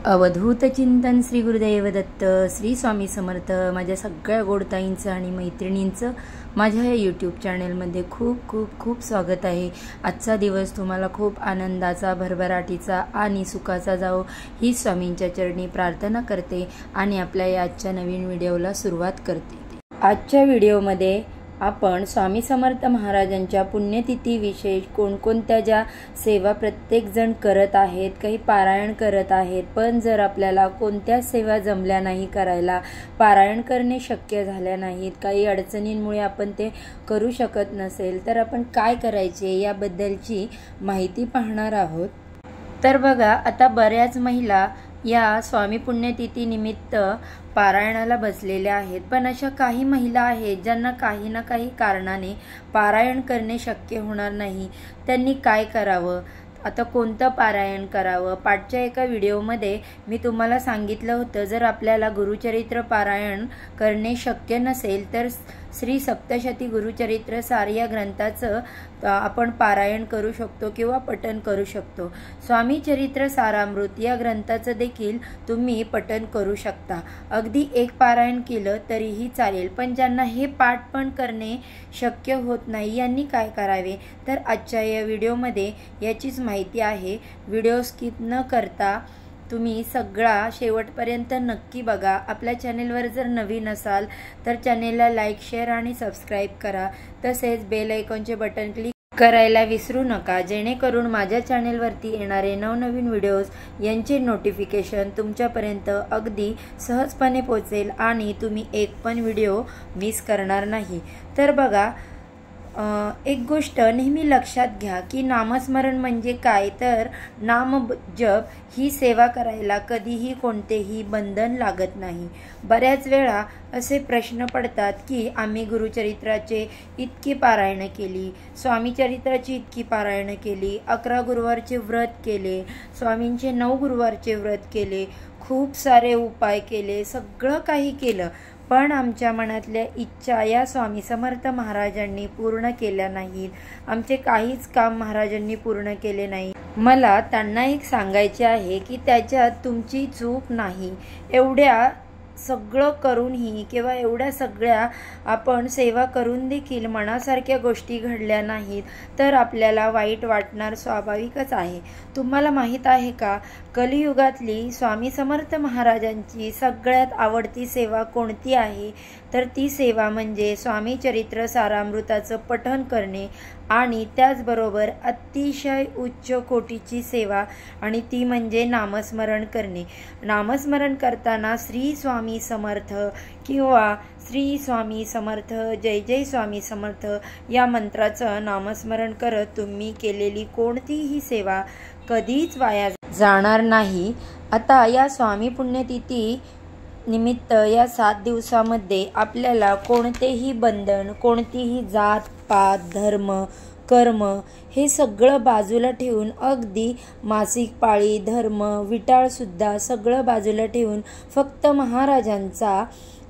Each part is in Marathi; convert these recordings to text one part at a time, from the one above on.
अवधूत चिंतन श्री गुरुदेव दत्त श्री स्वामी समर्थ। माझ्या सगळ्या गोडताईंचं आणि मैत्रिणींचं माझ्या या यूट्यूब चॅनलमध्ये खूप खूप खूप स्वागत आहे। आजचा दिवस तुम्हाला खूप आनंदाचा, भरभराटीचा आणि सुखाचा जावो ही स्वामींच्या चरणी प्रार्थना करते आणि आपल्या या आजच्या नवीन व्हिडिओला सुरुवात करते। आजच्या व्हिडिओमध्ये आपण स्वामी समर्थ महाराजांच्या पुण्यतिथी विशेष कोणकोणत्या ज्या सेवा प्रत्येक जण करत आहेत, काही पारायण करत आहेत, पण जर आपल्याला कोणत्या सेवा जमल्या नाही करायला, पारायण करणे शक्य झाल्या नाहीत, काही अडचणींमुळे आपण ते करू शकत नसेल तर आपण काय करायचे याबद्दलची माहिती पाहणार आहोत। तर बघा, आता बऱ्याच महिला या स्वामी पुण्यतिथी निमित्त पारायणाला बसलेल्या आहेत, पण अशा काही महिला आहेत ज्यांना काही ना काही कारणाने पारायण करणे शक्य होणार नाही। त्यांनी काय करावं, आता कोणतं पारायण करावं? पाठच्या एका व्हिडिओमध्ये मी तुम्हाला सांगितलं होतं, जर आपल्याला गुरुचरित्र पारायण करणे शक्य नसेल तर श्री सप्तशती गुरुचरित्र सार या ग्रंथाचं आपण पारायण करू शकतो किंवा पठण करू शकतो। स्वामी चरित्र सारामृत या ग्रंथाचं देखील तुम्ही पठण करू शकता। अगदी एक पारायण केलं तरीही चालेल, पण ज्यांना हे पाठ पण करणे शक्य होत नाही यांनी काय करावे, तर आजच्या या व्हिडिओमध्ये याचीच माहिती आहे। व्हिडिओ स्किप न करता तुम्ही सगळा शेवटपर्यंत नक्की बघा। आपल्या चॅनेलवर जर नवीन असाल तर चॅनेलला लाईक, शेअर आणि सबस्क्राईब करा। तसेच बेल आयकॉनचे बटन क्लिक करायला विसरू नका, जेणेकरून माझ्या चॅनेलवरती येणारे नवनवीन व्हिडिओज यांचे नोटिफिकेशन तुमच्यापर्यंत अगदी सहजपणे पोहोचेल आणि तुम्ही एक पण व्हिडिओ मिस करणार नाही। तर बघा, एक गोष्ट नेहमी लक्षात घ्या की नामस्मरण म्हणजे काय, तर नाम जप ही सेवा करायला कधीही कोणतेही बंधन लागत नाही। बऱ्याच वेळा असे प्रश्न पडतात की आम्ही गुरुचरित्राचे इतकी पारायण केली, स्वामी चरित्राची इतकी पारायण केली, 11 गुरुवारचे व्रत केले, स्वामींचे 9 गुरुवारचे व्रत केले, खूप सारे उपाय केले, सगळं काही केलं, पण आमच्या मनातल्या इच्छा या स्वामी समर्थ महाराजांनी पूर्ण केल्या नाहीत, आमचे काहीच काम महाराजांनी पूर्ण केले नाही। मला त्यांना एक सांगायचे आहे की त्याच्यात तुमची चूक नाही। एवढ्या सगळं करूनही किंवा एवढ्या सगळ्या आपण सेवा करून देखील मनासारख्या गोष्टी घडल्या नाहीत तर आपल्याला वाईट वाटणार स्वाभाविकच आहे। तुम्हाला माहीत आहे का, कलियुगातली स्वामी समर्थ महाराजांची सगळ्यात आवडती सेवा कोणती आहे, तर ती सेवा म्हणजे स्वामी चरित्र सारामृताचं पठण करणे आणि त्याचबरोबर अतिशय उच्च कोटीची सेवा, आणि ती म्हणजे नामस्मरण करणे। नामस्मरण करताना श्री स्वामी समर्थ किंवा श्री स्वामी समर्थ, जय जय स्वामी समर्थ या मंत्राचं नामस्मरण करत तुम्ही केलेली कोणतीही सेवा कधीच वाया जाणार नाही। आता या स्वामी पुण्यतिथी निमित्त या 7 दिवसामध्ये आपल्याला कोणतेही बंधन, कोणतीही जात पात, धर्म, कर्म हे सगळं बाजूला ठेवून, अगदी मासिक पाळी, धर्म, विटाळसुद्धा सगळं बाजूला ठेवून फक्त महाराजांचा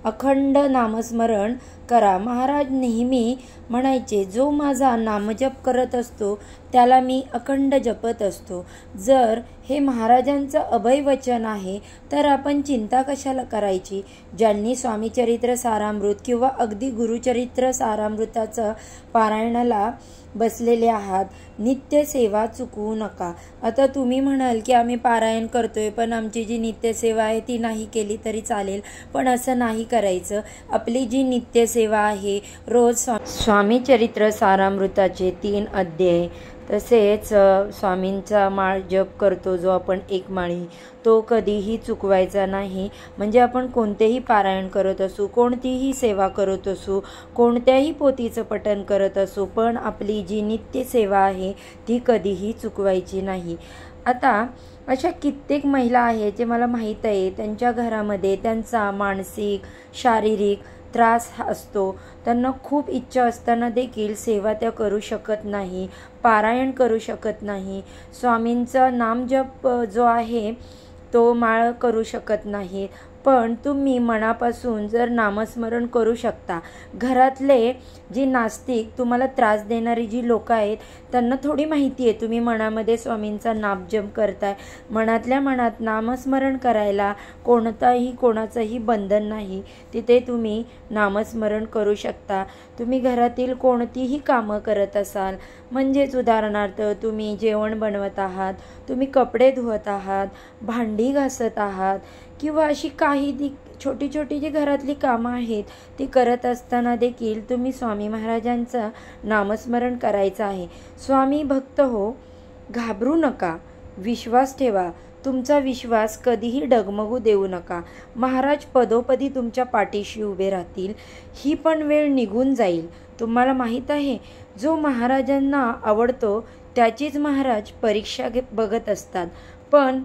अखंड नामस्मरण करा। महाराज नेहमी म्हणायचे, जो माझा नामजप करत असतो त्याला मी अखंड जपत असतो। जर हे महाराजांचं अभय वचन आहे तर आपण चिंता कशाला करायची। ज्यांनी स्वामी चरित्र सारामृत किंवा अगदी गुरुचरित्र सारामृताचं पारायणाला बसलेले आहात, नित्य सेवा चुकवू नका। आता तुम्ही म्हणाल की आम्ही पारायण करतोय पण आमची जी नित्य सेवा आहे ती नाही केली तरी चालेल, पण असं नाही करायचं। आपली जी नित्य सेवा आहे, रोज स्वामी चरित्र सारामृताचे 3 अध्याय, तसेच स्वामींचा माळ जप करतो जो आपण एक माळी, तो कधीही चुकवायचा नाही। म्हणजे आपण कोणतेही पारायण करत असू, कोणतीही सेवा करत असू, कोणत्याही पोथीचं पठण करत असू, पण आपली जी नित्य सेवा आहे ती कधीही चुकवायची नाही। आता अशा कित्येक महिला आहेत जे मला माहीत आहे, त्यांच्या घरामध्ये त्यांचा मानसिक, शारीरिक त्रास असतो, त्यांना खूप इच्छा असताना देखील सेवा त्या करू शकत नाही, पारायण करू शकत नाही, स्वामींचा नामजप जो आहे तो माळ करू शकत नाही, पण तुम्ही मनापासून जर नामस्मरण करू शकता. घरातले जी नास्तिक तुम्हाला त्रास देणारी जी लोक आहेत त्यांना थोडी माहिती आहे तुम्ही मनामध्ये स्वामींचा नामजप करताय. मनातल्या मनात नामस्मरण करायला कोणाचंही बंधन नाही. तिथे तुम्ही नामस्मरण करू शकता. तुम्ही घरातील कोणतीही कामं करत असाल, म्हणजेच उदाहरणार्थ तुम्ही जेवण बनवत आहात, तुम्ही कपडे धुवत आहात, भांडी घासत आहात किंवा अशी काही छोटी छोटी जी घरातली कामं आहेत ती करत असताना देखील तुम्ही स्वामी महाराजांचं नामस्मरण करायचं आहे. स्वामी भक्त हो, घाबरू नका, विश्वास ठेवा. तुमचा विश्वास कधीही डगमगू देऊ नका. महाराज पदोपदी तुमच्या पाठीशी उभे राहतील. ही पण वेळ निघून जाईल. तुम्हाला माहीत आहे, जो महाराजांना आवडतो त्याचीच महाराज परीक्षा बघत असतात. पण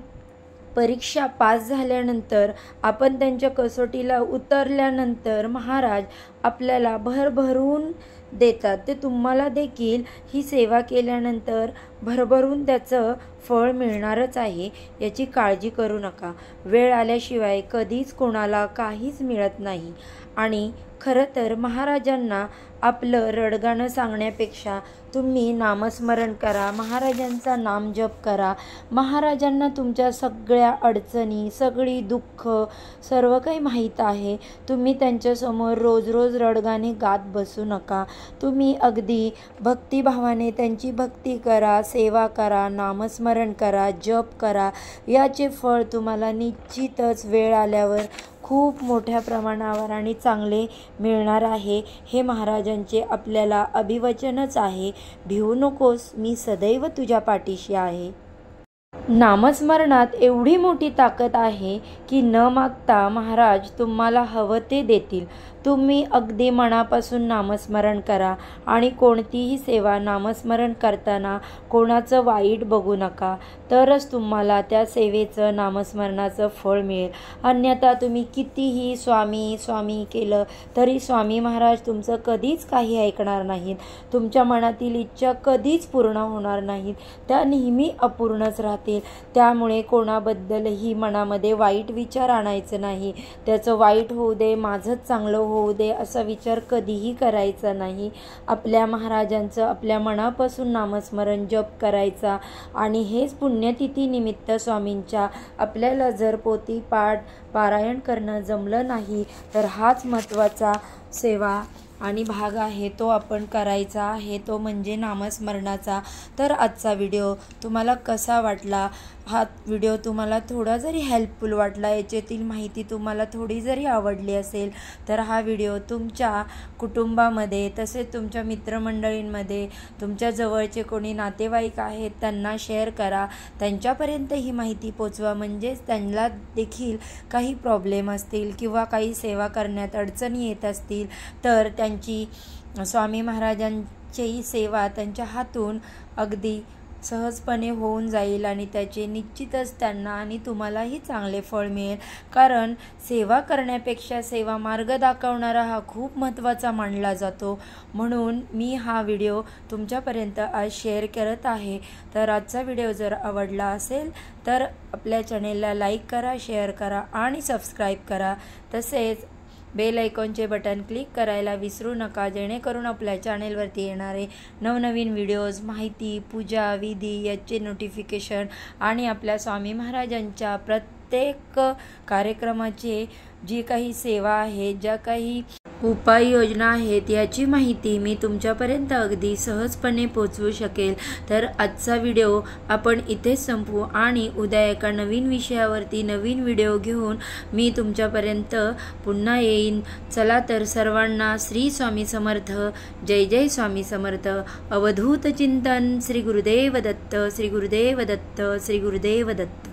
परीक्षा पास झाल्यानंतर आपण त्यांच्या कसोटीला उतरल्यानंतर महाराज आपल्याला भरभरून देतात. ते तुम्हाला देखील ही सेवा केल्यानंतर भरभरून त्याचं फळ मिळणारच आहे, याची काळजी करू नका. वेळ आल्याशिवाय कधीच कोणाला काहीच मिळत नाही. आणि खरं तर महाराजांना आपलं रडगाणं सांगण्यापेक्षा तुम्ही नामस्मरण करा, महाराजांचा नामजप करा. महाराजांना तुमच्या सगळ्या अडचणी, सगळी दुःख, सर्व काही माहीत आहे. तुम्ही त्यांच्यासमोर रोज रोज रडगाणे गात बसू नका. तुम्ही अगदी भक्तिभावाने त्यांची भक्ती करा, सेवा करा, नामस्मरण करा, जप करा. याचे फळ तुम्हाला निश्चितच वेळ आल्यावर खूप मोठ्या प्रमाणावर आणि चांगले मिळणार आहे. हे महाराजांचे आपल्याला अभिवचनच आहे. भिवू नकोस, मी सदैव तुझ्या पाठीशी आहे. नामस्मरणात एवढी मोठी ताकद आहे की न मागता महाराज तुम्हाला हवं ते देतील. तुम्ही अगदी मनापासून नामस्मरण करा आणि कोणतीही सेवा नामस्मरण करताना कोणाचं वाईट बघू नका, तरच तुम्हाला त्या सेवेचं, नामस्मरणाचं फळ मिळेल. अन्यथा तुम्ही कितीही स्वामी स्वामी केलं तरी स्वामी महाराज तुमचं कधीच काही ऐकणार नाहीत. तुमच्या मनातील इच्छा कधीच पूर्ण होणार नाहीत, त्या नेहमी अपूर्णच राहतील. त्यामुळे कोणाबद्दलही मनामध्ये वाईट विचार आणायचं नाही. त्याचं वाईट होऊ दे, माझंच चांगलं होऊ दे असा विचार कधीही करायचा नाही. आपल्या महाराजांचं आपल्या मनापासून नामस्मरण जप करायचा. आणि हेच पुण्यतिथी निमित्त स्वामींच्या आपल्याला जर पोथी पारायण करणं जमलं नाही तर हाच महत्त्वाचा सेवा आणि भाग आहे, तो आपण करायचा आहे, तो म्हणजे नामस्मरणाचा. तर आजचा व्हिडिओ तुम्हाला कसा वाटला? हा व्हिडिओ तुम्हाला थोडा जरी हेल्पफुल वाटला, याच्यातील माहिती तुम्हाला थोडी जरी आवडली असेल तर हा व्हिडिओ तुमच्या कुटुंबामध्ये, तसेच तुमच्या मित्रमंडळींमध्ये, तुमच्या जवळचे कोणी नातेवाईक आहेत त्यांना शेअर करा. त्यांच्यापर्यंत ही माहिती पोचवा, म्हणजेच त्यांना देखील काही प्रॉब्लेम असतील किंवा काही सेवा करण्यात अडचणी येत असतील तर त्यांची स्वामी महाराजांची सेवा त्यांच्या हातून अगदी सहजपणे होऊन जाईल आणि त्याचे निश्चितच त्यांना आणि तुम्हालाही चांगले फळ मिळेल. कारण सेवा करण्यापेक्षा सेवा मार्ग दाखवणारा हा खूप महत्त्वाचा मानला जातो. म्हणून मी हा व्हिडिओ तुमच्यापर्यंत आज शेअर करत आहे. तर आजचा व्हिडिओ जर आवडला असेल तर आपल्या चॅनेलला लाईक करा, शेअर करा आणि सबस्क्राईब करा. तसेच बेल आयकॉनचे बटन क्लिक करायला विसरू नका, जेणेकरून आपल्या चॅनेलवरती येणारे नवनवीन व्हिडिओज, माहिती, पूजा, विधी याचे नोटिफिकेशन आणि आपल्या स्वामी महाराजांच्या प्रत्येक कार्यक्रमाचे जी काही सेवा आहे, ज्या काही उपाययोजना आहेत याची माहिती मी तुमच्यापर्यंत अगदी सहजपणे पोचवू शकेल. तर आजचा व्हिडिओ आपण इथेच संपवू आणि उद्या एका नवीन विषयावरती नवीन व्हिडिओ घेऊन मी तुमच्यापर्यंत पुन्हा येईन. चला तर सर्वांना श्री स्वामी समर्थ. जय जय स्वामी समर्थ. अवधूत चिंतन. श्री गुरुदेव दत्त. श्री गुरुदेव दत्त. श्री गुरुदेव दत्त.